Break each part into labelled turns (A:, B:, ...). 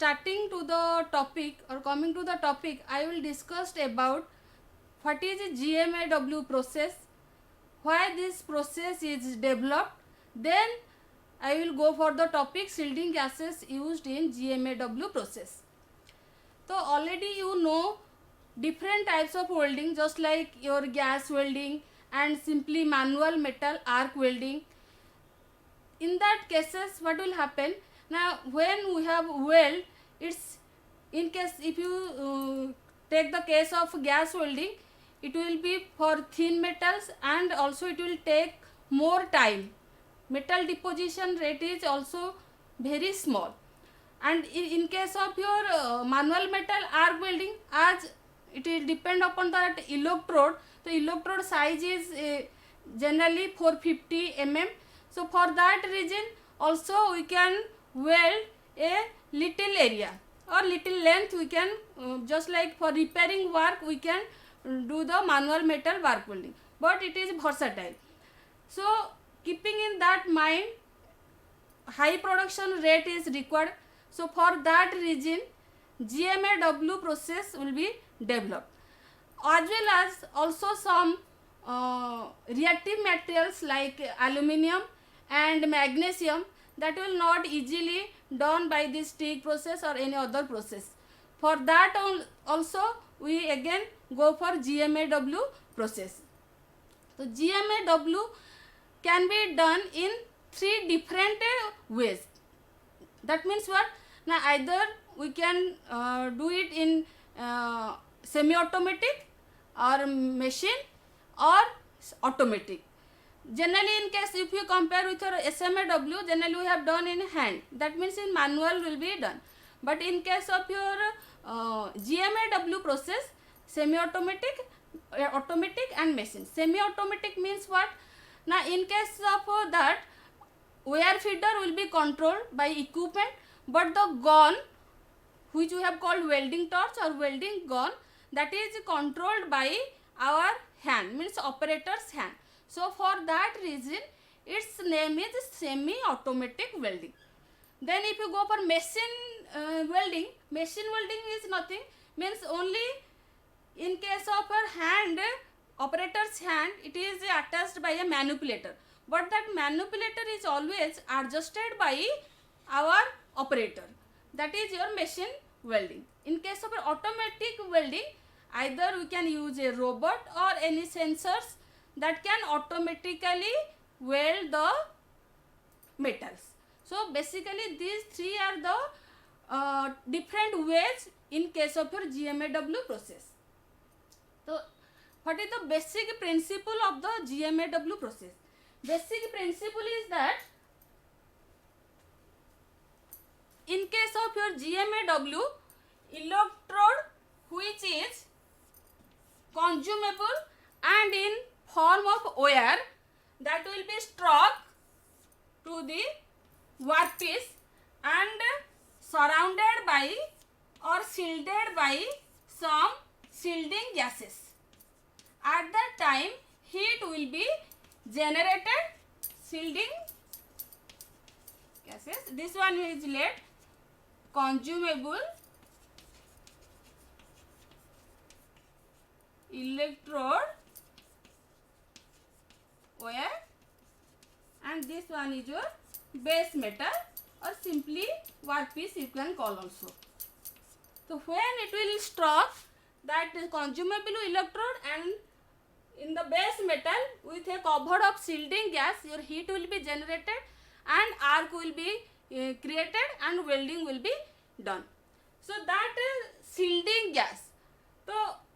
A: starting to the topic or coming to the topic, I will discuss about what is GMAW process, why this process is developed. Then I will go for the topic shielding gases used in GMAW process. So already you know different types of welding, just like your gas welding and simply manual metal arc welding. In that cases, what will happen? Now when we have weld, it's in case if you take the case of gas welding, it will be for thin metals and also it will take more time. Metal deposition rate is also very small. And in case of your manual metal arc welding, as it will depend upon that electrode, the electrode size is generally 450 mm. So for that reason also we can weld a little area or little length. We can just like for repairing work we can do the manual metal arc welding, but it is versatile. So keeping in that mind, high production rate is required. So for that reason GMAW process will be developed, as well as also some reactive materials like aluminium and magnesium that will not easily done by this stick process or any other process. For that also we again go for GMAW process. So GMAW can be done in three different ways. That means what? Now either we can do it in semi-automatic or machine or automatic. Generally in case if you compare with your SMAW, generally we have done in hand. That means in manual will be done. But in case of your GMAW process, semi-automatic, automatic and machine. Semi-automatic means what? Now in case of that, wire feeder will be controlled by equipment, but the gun which we have called welding torch or welding gun, that is controlled by our hand, means operator's hand. So for that reason its name is semi-automatic welding. Then if you go for machine welding is nothing, means only in case of our hand, operator's hand, it is attached by a manipulator, but that manipulator is always adjusted by our operator. That is your machine welding. In case of automatic welding, either we can use a robot or any sensors that can automatically weld the metals. So basically these three are the different ways in case of your GMAW process. So what is the basic principle of the GMAW process? Basic principle is that in case of your GMAW, electrode which is consumable and in form of wire, that will be struck to the workpiece and surrounded by or shielded by some shielding gases. At that time heat will be generated, shielding gases. This one is lead, consumable electrode wire, and this one is your base metal or simply workpiece you can call also. So when it will struck that consumable electrode and in the base metal with a cover of shielding gas, your heat will be generated and arc will be created and welding will be done. So that is shielding gas. So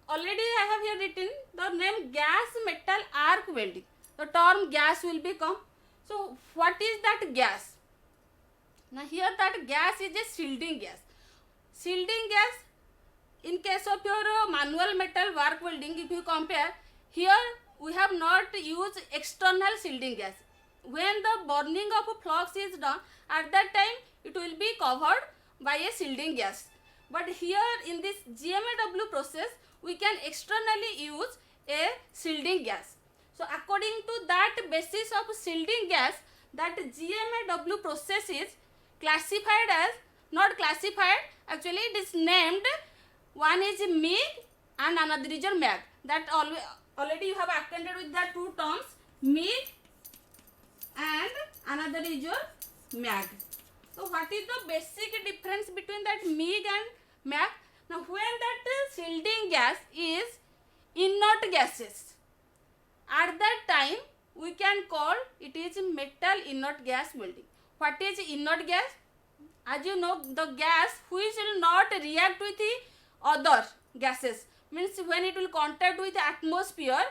A: already I have here written the name gas metal arc welding. The term gas will become. So what is that gas? Now here that gas is a shielding gas. Shielding gas, in case of your manual metal arc welding, if you compare, here we have not used external shielding gas. When the burning of flux is done, at that time it will be covered by a shielding gas. But here in this GMAW process, we can externally use a shielding gas. So according to that basis of shielding gas, that GMAW process is classified as not classified. Actually, it is named. One is MIG and another is your MAG. That already you have acquainted with the two terms, MIG and another is your MAG. So what is the basic difference between that MIG and MAG? Now when that shielding gas is inert gases, at that time we can call it is metal inert gas welding. What is inert gas? As you know, the gas which will not react with the other gases, means when it will contact with the atmosphere,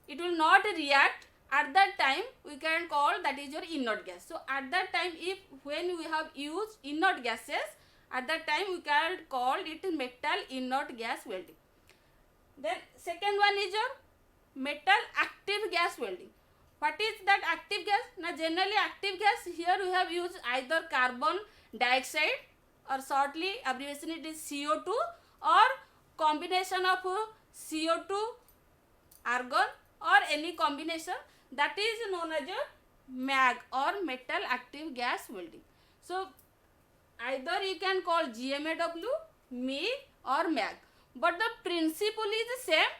A: it will not react. At that time we can call that is your inert gas. So at that time, if when we have used inert gases, at that time we can call it metal inert gas welding. Then second one is your metal active gas welding. What is that active gas? Now generally active gas, here we have used either carbon dioxide or shortly abbreviation it is CO2, or combination of CO2, argon, or any combination, that is known as a MAG or metal active gas welding. So either you can call GMAW, MIG or MAG, but the principle is the same.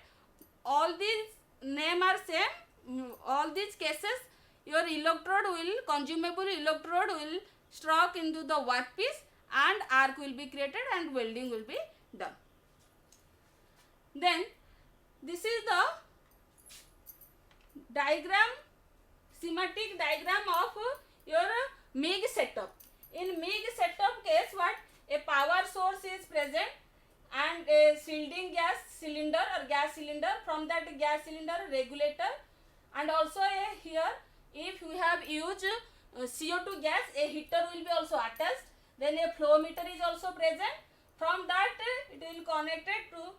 A: All these name are same. All these cases, your electrode will, consumable electrode will struck into the workpiece and arc will be created and welding will be done. Then this is the diagram, schematic diagram of your MIG setup. In MIG setup case, what? A power source is present and a shielding gas cylinder or gas cylinder. From that gas cylinder, regulator, and also here if we have used CO2 gas, a heater will be also attached. Then a flow meter is also present. From that it will connected to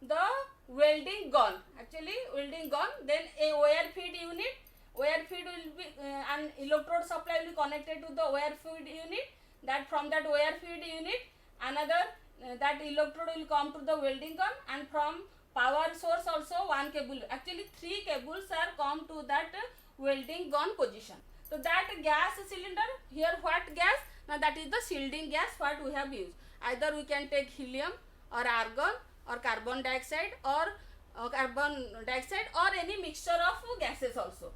A: the welding gun. Actually welding gun. Then a wire feed unit. Wire feed will be an electrode supply will be connected to the wire feed unit. That from that wire feed unit, another that electrode will come to the welding gun, and from power source also one cable. Actually 3 cables are come to that welding gun position. So that gas cylinder, here what gas? Now that is the shielding gas what we have used. Either we can take helium or argon or carbon dioxide or any mixture of gases also.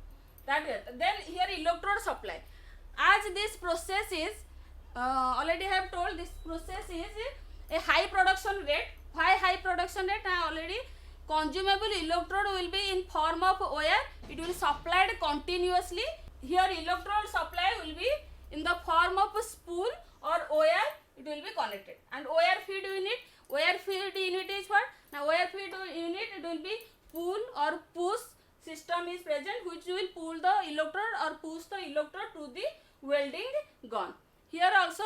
A: That then here electrode supply. As this process is already I have told, this process is a high production rate. Why high production rate? I already, consumable electrode will be in form of wire. It will supplied continuously. Here electrode supply will be in the form of a spool or wire. It will be connected. And wire feed unit. Wire feed unit is what? Now wire feed unit, it will be pull or push system is present, which will pull the electrode or push the electrode to the welding gun. Here also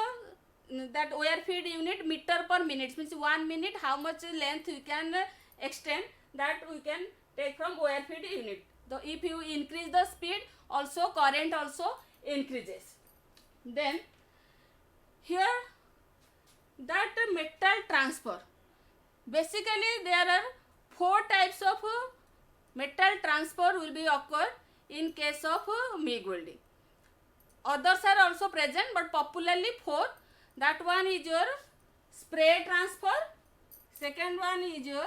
A: that wire feed unit, meter per minute, means 1 minute how much length you can extend, that we can take from wire feed unit. So if you increase the speed, also current also increases. Then here that metal transfer. Basically there are 4 types of metal transfer will be occur in case of MIG welding. Others are also present, but popularly 4. That one is your spray transfer. Second one is your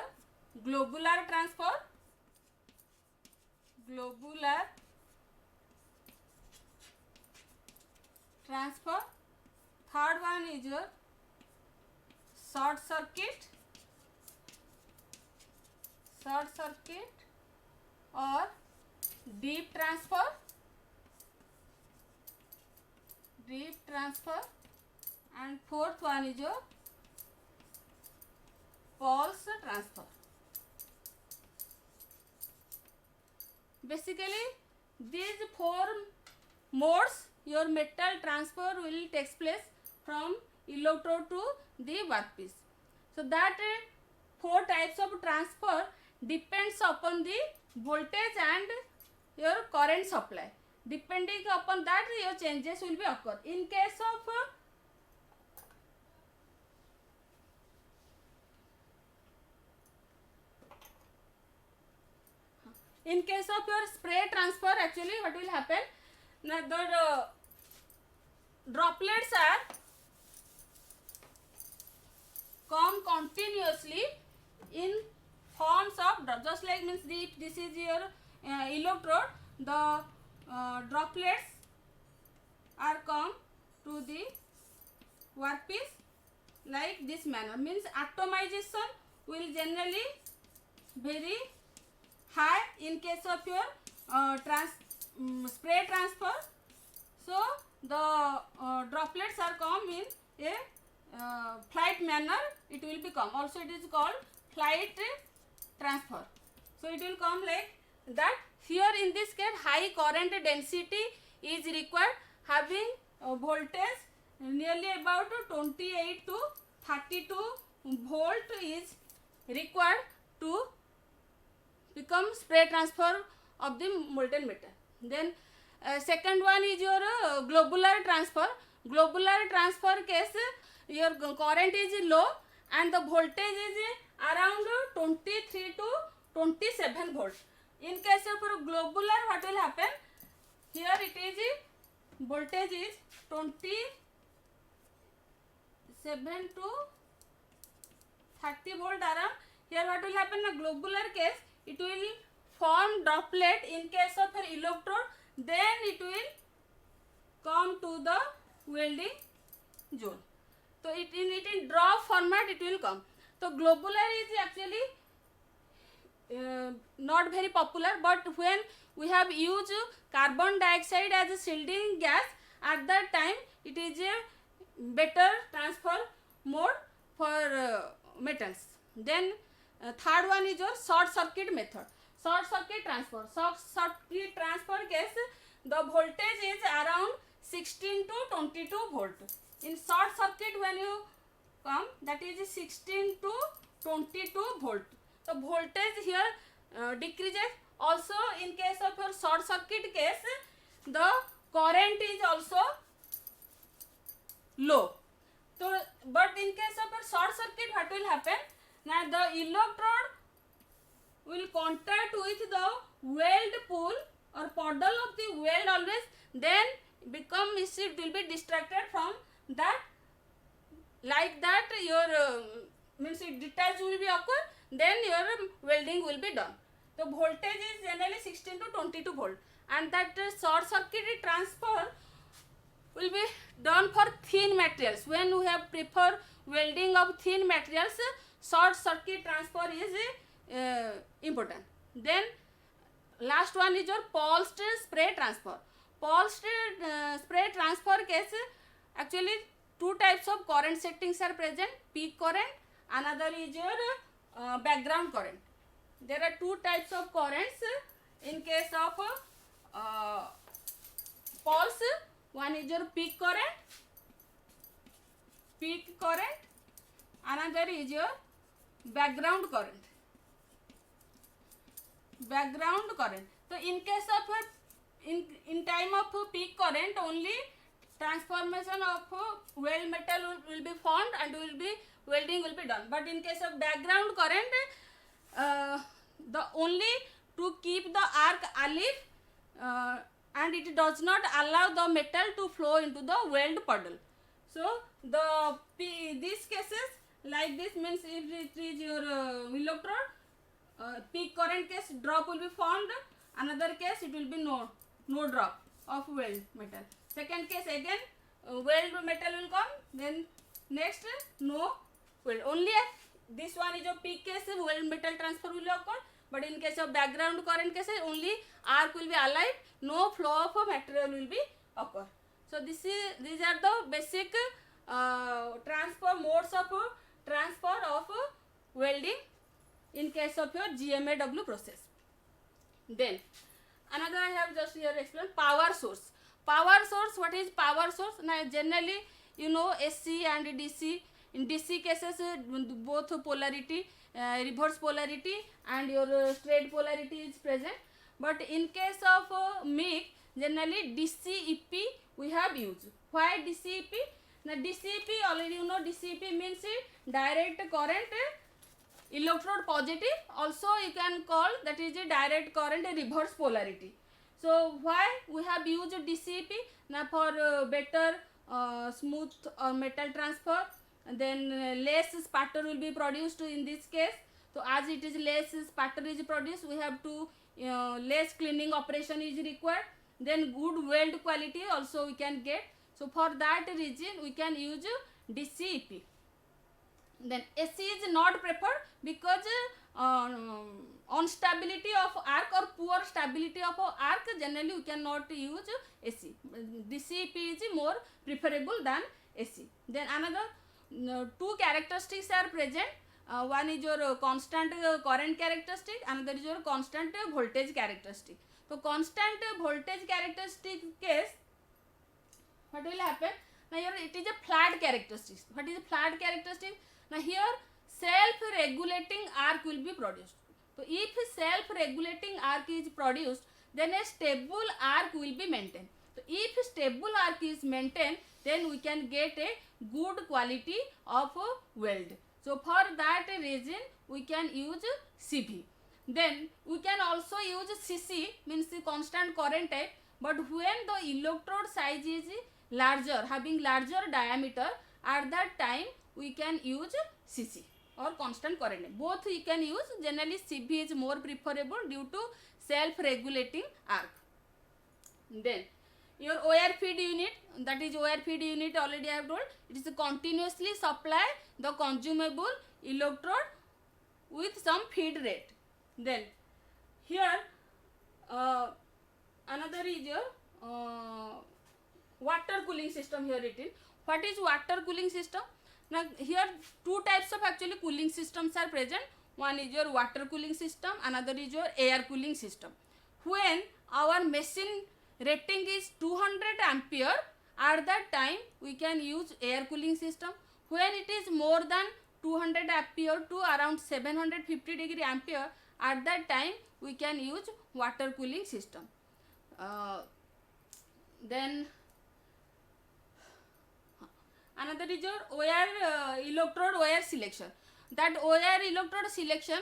A: globular transfer. Globular transfer. Third one is your short circuit. Short circuit or deep transfer. Deep transfer. And fourth one is your pulse transfer. Basically these 4 modes your metal transfer will take place from electrode to the workpiece. So that 4 types of transfer depends upon the voltage and your current supply. Depending upon that, your changes will be occur. In case of your spray transfer, actually what will happen? Now the droplets are come continuously in forms of just like means this is your electrode, the droplets are come to the workpiece like this manner, means atomization will generally very high in case of your spray transfer. So the droplets are come in a flight manner, it will become, also it is called flight transfer. So it will come like that. Here in this case high current density is required, having voltage nearly about 28 to 32 volt is required to become spray transfer of the molten metal. Then second one is your globular transfer. Globular transfer case your current is low and the voltage is around 23 to 27 volt. In case of globular, what will happen? Here it is voltage is 27 to 30 volt around. Here what will happen in a globular case, it will form droplet in case of an electrode, then it will come to the welding zone. So it in drop format it will come. So globular is actually not very popular, but when we have used carbon dioxide as a shielding gas, at that time it is a better transfer mode for metals. Then third one is your short circuit method. Short circuit transfer. Short circuit transfer case the voltage is around 16 to 22 volt. In short circuit when you come, that is 16 to 22 volt. The voltage here decreases. Also in case of your short circuit case, the current is also low. So but in case of a short circuit, what will happen? Now the electrode will contact with the weld pool or puddle of the weld always, then it will be distracted from that. Like that your means detach will be occur, then your welding will be done. The voltage is generally 16 to 22 volt, and that short circuit transfer will be done for thin materials. When we have prefer welding of thin materials, short circuit transfer is important. Then last one is your pulsed spray transfer. Pulsed spray transfer case, actually two types of current settings are present: peak current, another is your background current. There are two types of currents in case of pulse. One is your peak current, another is your background current. So in case of in time of peak current, only transformation of weld metal will be formed and welding will be done. But in case of background current, the only to keep the arc alive, and it does not allow the metal to flow into the weld puddle. So these cases like this means if it is your electrode, peak current case drop will be formed, another case it will be no drop of weld metal. Second case again weld metal will come, then next no weld. Only this one is a peak case, weld metal transfer will occur, but in case of background current cases only arc will be alive, no flow of material will be occur. So these are the basic transfer modes of transfer of welding in case of your GMAW process. Then another I have just here explained, power source. Power source, what is power source? Now generally you know AC and DC. In DC cases both polarity, reverse polarity and your straight polarity is present. But in case of MIG, generally DCEP we have used. Why DCEP? Now DCEP, already you know DCEP means direct current electrode positive. Also you can call that is a direct current reverse polarity. So why we have used DCEP? Now for better smooth metal transfer, then less spatter will be produced in this case. So as it is less spatter is produced, we have to less cleaning operation is required, then good weld quality also we can get. So for that reason we can use DCEP. Then AC is not preferred because instability of arc or poor stability of arc, generally we cannot use AC. DCEP is more preferable than AC. Then another two characteristics are present. One is your constant current characteristic, another is your constant voltage characteristic. So constant voltage characteristic case, what will happen? Now here it is a flat characteristic. What is a flat characteristic? Now here self-regulating arc will be produced. So if self-regulating arc is produced, then a stable arc will be maintained. So if stable arc is maintained, then we can get a good quality of weld. So for that reason we can use CV. Then we can also use CC, means the constant current type, but when the electrode size is larger, having larger diameter, at that time we can use CC or constant current. Both you can use. Generally CV is more preferable due to self-regulating arc. Then your OR feed unit, that is OR feed unit, already I have told, it is continuously supply the consumable electrode with some feed rate. Then here another is your water cooling system. Here it is. What is water cooling system? Now here two types of actually cooling systems are present. One is your water cooling system, another is your air cooling system. When our machine rating is 200 ampere, at that time we can use air cooling system. When it is more than 200 ampere to around 750 degree ampere, at that time we can use water cooling system. Then another is your OR electrode OR selection. That OR electrode selection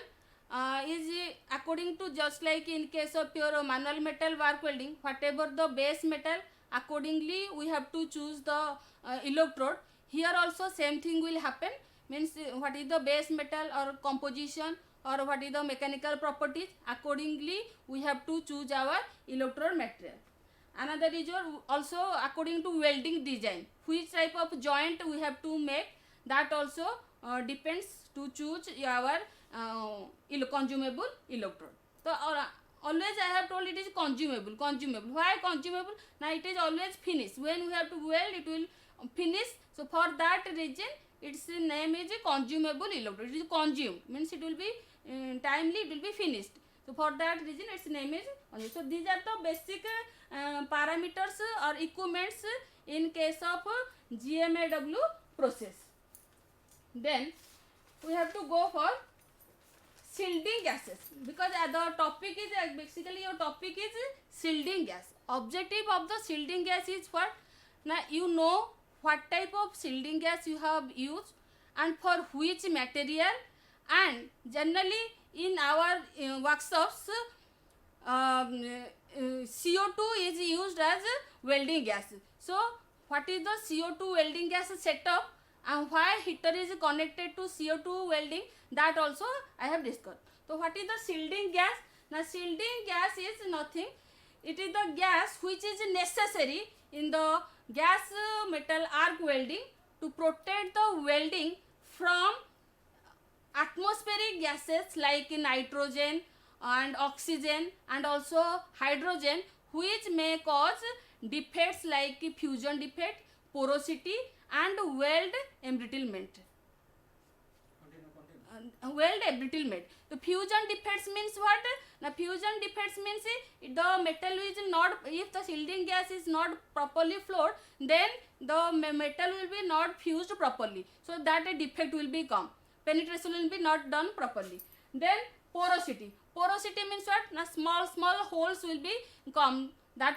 A: is according to, just like in case of your manual metal arc welding, whatever the base metal, accordingly we have to choose the electrode. Here also same thing will happen, means what is the base metal or composition or what is the mechanical properties, accordingly we have to choose our electrode material. Another is your also according to welding design, which type of joint we have to make, that also depends to choose our consumable electrode. So always I have told it is consumable. Why consumable? Now it is always finished. When we have to weld, it will finish. So for that reason its name is consumable electrode. It is consumed, means it will be timely, it will be finished. So for that reason its name is consumed. So these are the basic parameters or equipments in case of GMAW process. Then we have to go for shielding gases, because the topic is basically your topic is shielding gas. Objective of the shielding gas is what? Now you know what type of shielding gas you have used and for which material, and generally in our workshops CO2 is used as welding gas. So what is the CO2 welding gas setup and why heater is connected to CO2 welding, that also I have discussed. So what is the shielding gas? Now shielding gas is nothing, it is the gas which is necessary in the gas metal arc welding to protect the welding from atmospheric gases like nitrogen and oxygen and also hydrogen, which may cause defects like fusion defect, porosity and weld embrittlement. Weld embrittlement. The fusion defects means what? Now fusion defects means the metal is not, if the shielding gas is not properly flowed, then the metal will be not fused properly, so that a defect will be come, penetration will be not done properly. Then porosity. Porosity means what? Now small holes will be come, that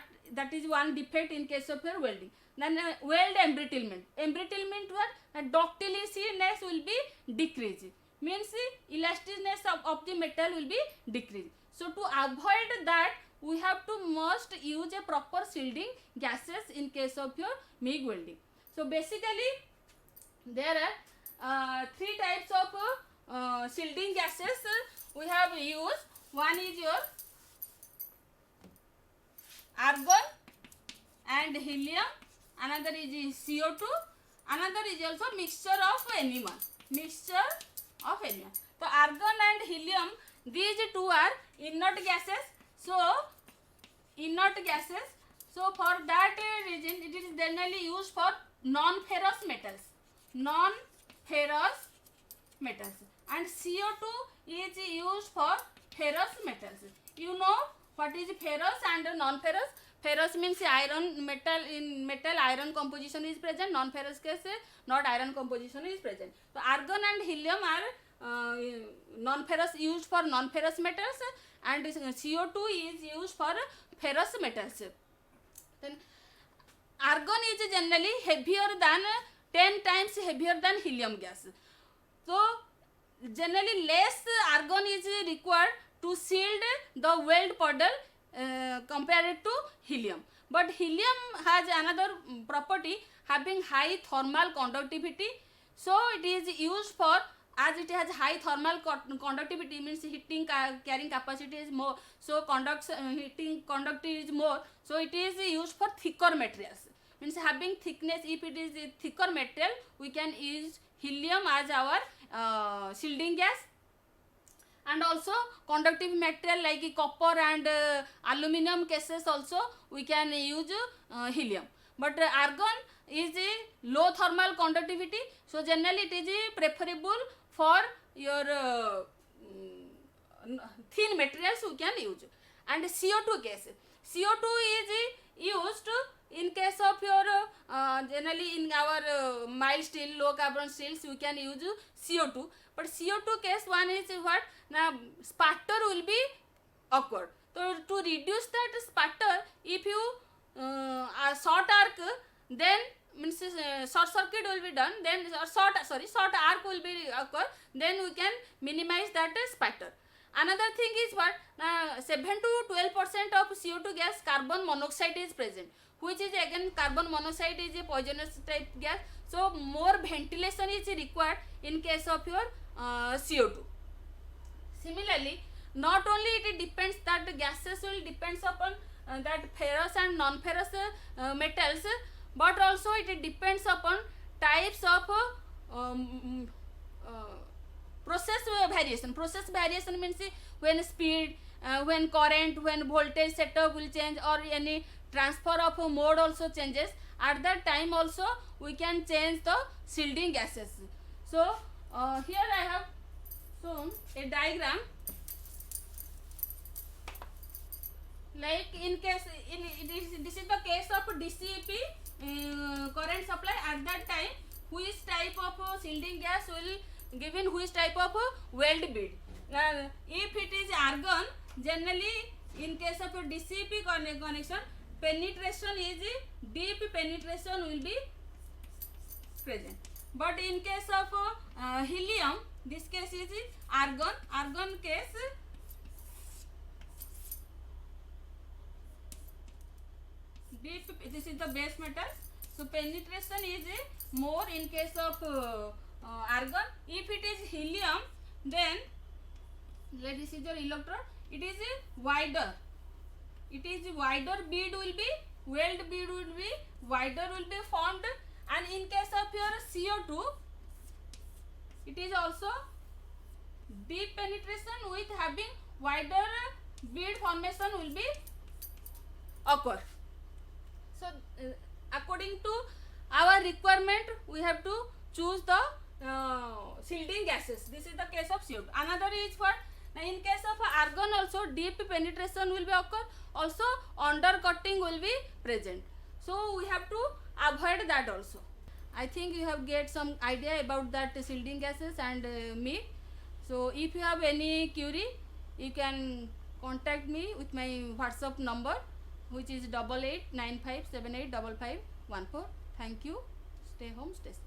A: is one defect in case of your welding. Then weld embrittlement. Embrittlement what? Ductiliness will be decreased, means elasticness of the metal will be decreased. So to avoid that, we have to must use a proper shielding gases in case of your MIG welding. So basically there are three types of shielding gases we have used. One is your argon and helium, another is CO2, another is also mixture of anyone. So argon and helium, these two are inert gases. So for that reason it is generally used for non-ferrous metals, and CO2 is used for ferrous metals. You know what is ferrous and non-ferrous? Ferrous means iron, metal iron composition is present. Non-ferrous case not iron composition is present. So argon and helium are non-ferrous, used for non-ferrous metals, and CO2 is used for ferrous metals. Then argon is generally heavier than 10 times heavier than helium gas. So generally less argon is required to shield the weld puddle compared to helium. But helium has another property, having high thermal conductivity. So it is used for, as it has high thermal conductivity, means heating carrying capacity is more, so heating conductivity is more, so it is used for thicker materials, means having thickness. If it is a thicker material, we can use helium as our shielding gas. And also conductive material like copper and aluminum cases also we can use helium. But argon is low thermal conductivity, so generally it is preferable for your thin materials we can use. And CO2 case, CO2 is used in case of your generally in our mild steel, low carbon steels we can use CO2. But CO2 case, one is what, now sputter will be occurred. So to reduce that sputter, if you short arc, then means short circuit will be done, then short arc will be occur, then we can minimize that sputter. Another thing is what, 7 to 12% of CO2 gas carbon monoxide is present, which is again carbon monoxide is a poisonous type gas. So more ventilation is required in case of your CO2. Similarly, not only it depends that the gases will depends upon that ferrous and non-ferrous metals, but also it depends upon types of process variation. Process variation means when speed, when current, when voltage setup will change, or any transfer of mode also changes. At that time also we can change the shielding gases. So here I have shown a diagram, like in case this is the case of DCEP current supply. At that time which type of shielding gas will given which type of weld bead. If it is argon, generally in case of DCEP connection, penetration is deep penetration will be present. But in case of helium, this case is argon case deep, this is the base metal, so penetration is more in case of argon. If it is helium, then this is your electrode, it is wider, bead will be, weld bead will be wider, will be formed. And in case of your CO2, it is also deep penetration with having wider bead formation will be occur. So according to our requirement, we have to choose the shielding gases. This is the case of CO2. Another is what, in case of argon also deep penetration will be occur, also undercutting will be present. So we have to avoid that also. I think you have get some idea about that shielding gases and me. So if you have any query, you can contact me with my WhatsApp number, which is 8895785514. Thank you. Stay home, stay safe.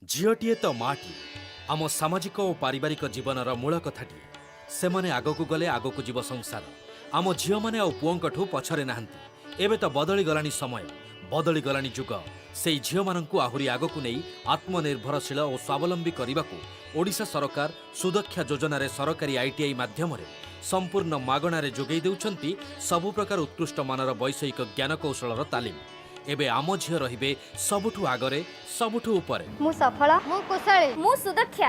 B: झीटीए तो माटी आम सामाजिक और पारिवारिक जीवनर मूल कथाटी सेमाने आगकू गले आगकू जीव संसार आम झील मैंने आ पुओं पछरे नाहांती एबे तो बदली गलानी समय बदली गलानी जुग से झीलमानंकु आहुरी आगकु नहीं आत्मनिर्भरशील और स्वावलंबी करने ओडिशा सरकार सुदक्षा योजना रे सरकारी आईटीआई माध्यम संपूर्ण मागणारे जोगई देउछंती सबु प्रकार उत्कृष्ट मानर वैषयिक ज्ञान कौशलर तालीम। एबे आम झील रहिबे सबुठु आगरे सबुठु उपरे।
C: मु सफल मु कुशली मु सुदक्षा।